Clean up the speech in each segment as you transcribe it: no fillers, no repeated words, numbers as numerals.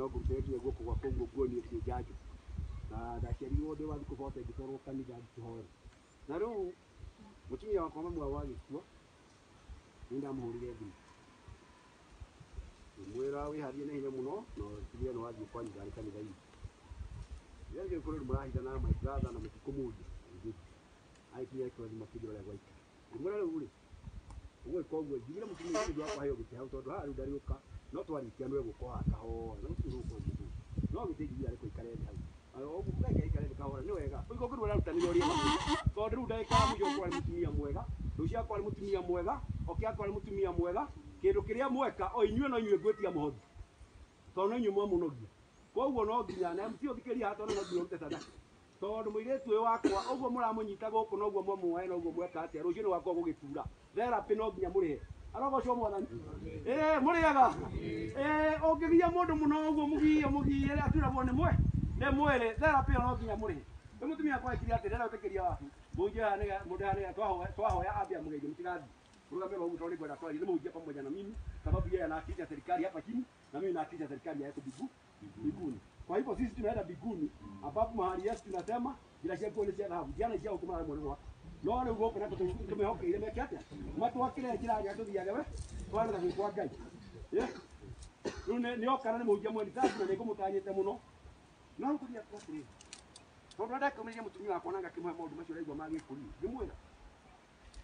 ngũteithie guoko gwa koguo nguonie kĩnjanjo na ndaciarirwo ndĩ wa thikũ 40 ngĩtwarwo kanitha ngĩkĩhoera na rĩu mũtumia wakwa mami wao agĩkua nĩ ndamũhũrire thimũ ngĩmwĩra wĩharie na hinya mũno na ũtigĩrĩre nĩ wathiĩ kwanyu ndarĩ kanitha-inĩ rĩrĩa kũrĩ mũrahithana na my brother na mũtikũmũndia agĩkinya kĩrathimo kĩngĩ ũrĩa gwaikara ngĩmwĩra rĩu rĩ ũgwĩka ũguo njigĩre mũtumia ũcio wakwa heo gĩtĩ hau tondũ haha rĩu ndarĩũka no twarĩkia no egũka haha kahora no tũrũka ũguo no gĩtĩ njigĩre arĩkwo ikare thĩ hau ũguo mũgeke ikare thĩ kahora nĩ wega ũigua ngĩrwo ũrarutanĩria ũrĩa tondũ rĩu ndagĩka ya mũico ũkorwo arĩ mũtumia mwega rũciũ akorwo arĩ mũtumia mwega oke akorwo arĩ mũtumia mwega kĩndũ kĩrĩa mweka o inyuĩ no inyuĩ ngwĩtia mũhothi tondũ no inyuĩ mwamũnogia koguo no nginya na mtio thikĩria haha tondũ no nginya ũrute sadaka tondũ mũirĩtu ũyũ wakwa ũguo mũramũnyita gũkũ noguo mwamuoya noguo mweka atĩa rũciũ nĩ wakorwo gũgĩtura therapĩ no nginya mũrĩhe arogocwo mwathani mũrĩaga ũngĩgia mũndũ mũno ũguo mũgie aturagwo nĩ mwĩrĩ therapĩ ĩyo no nginya mũrĩhe nĩ mũtumia wakwa ekire atĩ rĩrĩa ũtĩkĩria waku mũndũ haha twahoya ambia mũgeithie mũtigathiĩ rũgamĩrĩra ũguo tondũ nĩngwenda twarie nimũhunjie pamoja na mimi sababu yeye anawakilisha serikali hapa chini na mimi nawakilisha serikali ya mbinguni. Kwa hivyo sisi tunaenda mbinguni ambapo mahali Yesu tunasema bila shaka ni cia dhahabu jana cia hukumu mwana wako no rĩu gũkũ na tumehokeire meke atĩa matwakĩre njĩra ĩrĩa tũthiaga we twana na gwĩkwa Ngai rĩu nĩ okana nĩ mũhunjia mweri tatu na nĩ ngũmũtanyĩte mũno no tũthiĩ atĩrĩrĩ tondũ ndakũmĩrĩria mũtumia wakwa na ngakĩmũhe maũndũ macio araigua magĩkũria ngĩmwĩra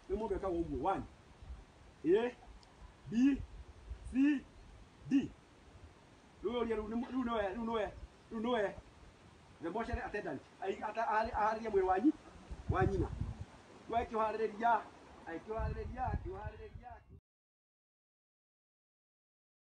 nĩ mũndũ ekaga ũguo 1 A B C D rĩu nĩwe the mortuary attendant aharĩria mwĩrĩ wa nyina we akĩũharĩrĩria